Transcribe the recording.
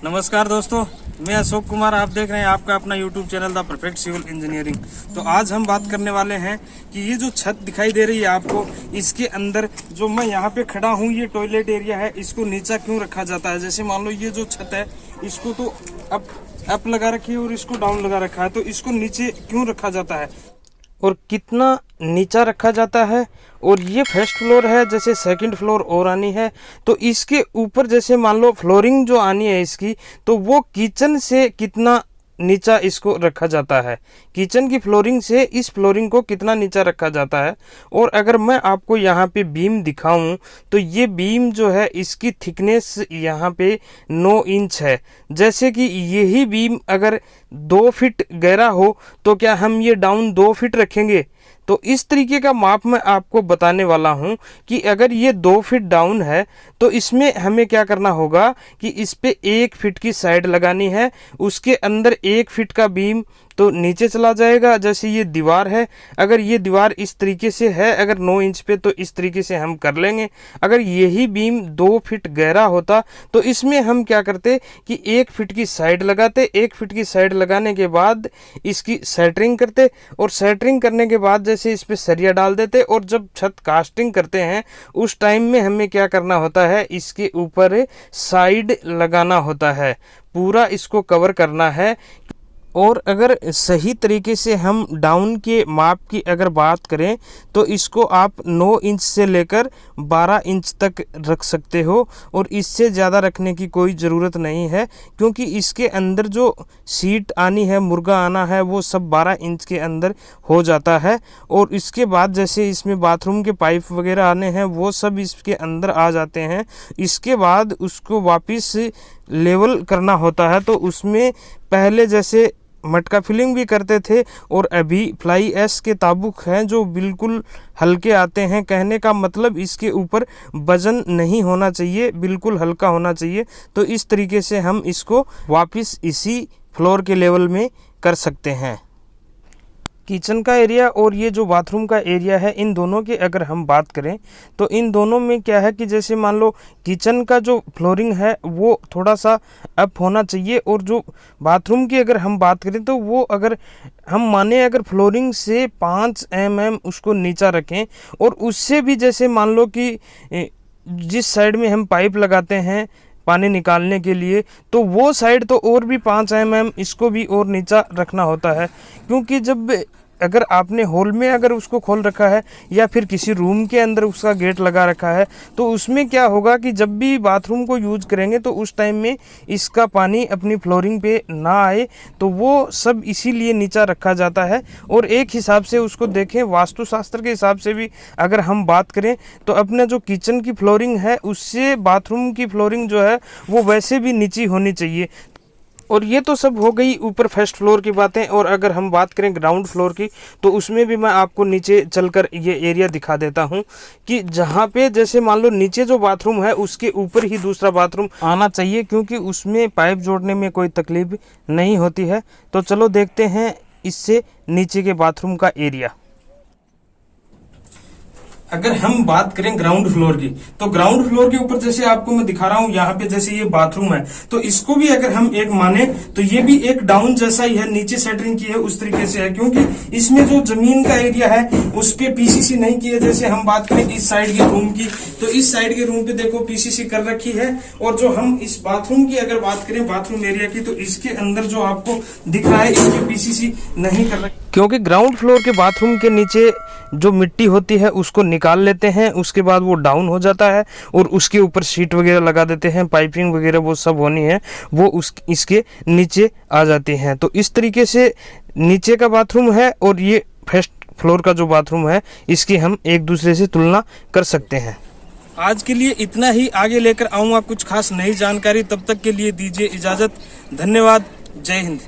नमस्कार दोस्तों, मैं अशोक कुमार। आप देख रहे हैं आपका अपना YouTube channel the perfect civil engineering. तो आज हम बात करने वाले हैं कि ये जो छत दिखाई दे रही है आपको, इसके अंदर जो मैं यहाँ पे खड़ा हूँ, ये टॉयलेट एरिया है, इसको नीचा क्यों रखा जाता है। जैसे मान लो ये जो छत है, इसको तो अप लगा रखी है और इसको डाउन लगा रखा है, तो इसको नीचे क्यों रखा जाता है और कितना नीचा रखा जाता है। और ये फर्स्ट फ्लोर है, जैसे सेकंड फ्लोर और आनी है तो इसके ऊपर जैसे मान लो फ्लोरिंग जो आनी है इसकी, तो वो किचन से कितना नीचा इसको रखा जाता है, किचन की फ्लोरिंग से इस फ्लोरिंग को कितना नीचा रखा जाता है। और अगर मैं आपको यहाँ पे बीम दिखाऊं तो ये बीम जो है इसकी थिकनेस यहाँ पे 9 इंच है। जैसे कि यही बीम अगर 2 फीट गहरा हो तो क्या हम ये डाउन 2 फीट रखेंगे। तो इस तरीके का माप मैं आपको बताने वाला हूं कि अगर ये 2 फीट डाउन है तो इसमें हमें क्या करना होगा कि इस पे 1 फीट की साइड लगानी है, उसके अंदर 1 फीट का बीम तो नीचे चला जाएगा। जैसे ये दीवार है, अगर ये दीवार इस तरीके से है, अगर 9 इंच पे, तो इस तरीके से हम कर लेंगे। अगर यही बीम 2 फीट गहरा होता तो इसमें हम क्या करते कि 1 फीट की साइड लगाते। 1 फीट की साइड लगाने के बाद इसकी सेंटरिंग करते और सेंटरिंग करने के बाद जैसे इस पे सरिया डाल देते। और जब छत कास्टिंग करते हैं उस टाइम में हमें क्या करना होता है, इसके ऊपर साइड लगाना होता है, पूरा इसको कवर करना है। और अगर सही तरीके से हम डाउन के माप की अगर बात करें तो इसको आप 9 इंच से लेकर 12 इंच तक रख सकते हो और इससे ज़्यादा रखने की कोई ज़रूरत नहीं है, क्योंकि इसके अंदर जो सीट आनी है, मुर्गा आना है, वो सब 12 इंच के अंदर हो जाता है। और इसके बाद जैसे इसमें बाथरूम के पाइप वगैरह आने हैं वो सब इसके अंदर आ जाते हैं। इसके बाद उसको वापस लेवल करना होता है, तो उसमें पहले जैसे मटका फिलिंग भी करते थे और अभी फ्लाई ऐश के ताबुक हैं जो बिल्कुल हल्के आते हैं। कहने का मतलब इसके ऊपर वजन नहीं होना चाहिए, बिल्कुल हल्का होना चाहिए। तो इस तरीके से हम इसको वापस इसी फ्लोर के लेवल में कर सकते हैं। किचन का एरिया और ये जो बाथरूम का एरिया है, इन दोनों की अगर हम बात करें तो इन दोनों में क्या है कि जैसे मान लो किचन का जो फ्लोरिंग है वो थोड़ा सा अप होना चाहिए, और जो बाथरूम की अगर हम बात करें तो वो अगर हम माने अगर फ्लोरिंग से 5 mm उसको नीचा रखें, और उससे भी जैसे मान लो कि जिस साइड में हम पाइप लगाते हैं पानी निकालने के लिए, तो वो साइड तो और भी 5 mm इसको भी और नीचा रखना होता है। क्योंकि जब अगर आपने हॉल में अगर उसको खोल रखा है या फिर किसी रूम के अंदर उसका गेट लगा रखा है, तो उसमें क्या होगा कि जब भी बाथरूम को यूज करेंगे तो उस टाइम में इसका पानी अपनी फ्लोरिंग पे ना आए, तो वो सब इसीलिए नीचा रखा जाता है। और एक हिसाब से उसको देखें, वास्तुशास्त्र के हिसाब से भी अगर हम बात करें तो अपना जो किचन की फ्लोरिंग है उससे बाथरूम की फ्लोरिंग जो है वो वैसे भी नीची होनी चाहिए। और ये तो सब हो गई ऊपर फर्स्ट फ्लोर की बातें। और अगर हम बात करें ग्राउंड फ्लोर की, तो उसमें भी मैं आपको नीचे चलकर ये एरिया दिखा देता हूँ कि जहाँ पे जैसे मान लो नीचे जो बाथरूम है उसके ऊपर ही दूसरा बाथरूम आना चाहिए, क्योंकि उसमें पाइप जोड़ने में कोई तकलीफ नहीं होती है। तो चलो देखते हैं इससे नीचे के बाथरूम का एरिया। अगर हम बात करें ग्राउंड फ्लोर की, तो ग्राउंड फ्लोर के ऊपर जैसे आपको मैं दिखा रहा हूं, यहाँ पे जैसे ये बाथरूम है, तो इसको भी अगर हम एक माने तो ये भी एक डाउन जैसा ही है, नीचे सेंटरिंग की है उस तरीके से है, क्योंकि इसमें जो जमीन का एरिया है उस पे पीसीसी नहीं की है। जैसे हम बात करें इस साइड के रूम की, तो इस साइड के रूम पे देखो पीसीसी कर रखी है। और जो हम इस बाथरूम की अगर बात करें, बाथरूम एरिया की, तो इसके अंदर जो आपको दिख रहा है इस पे पीसीसी नहीं कर रखी, क्योंकि ग्राउंड फ्लोर के बाथरूम के नीचे जो मिट्टी होती है उसको निकाल लेते हैं, उसके बाद वो डाउन हो जाता है और उसके ऊपर शीट वगैरह लगा देते हैं, पाइपिंग वगैरह वो सब होनी है वो इसके नीचे आ जाती हैं। तो इस तरीके से नीचे का बाथरूम है और ये फर्स्ट फ्लोर का जो बाथरूम है इसकी हम एक दूसरे से तुलना कर सकते हैं। आज के लिए इतना ही, आगे लेकर आऊँगा कुछ खास नई जानकारी। तब तक के लिए दीजिए इजाज़त। धन्यवाद। जय हिंद।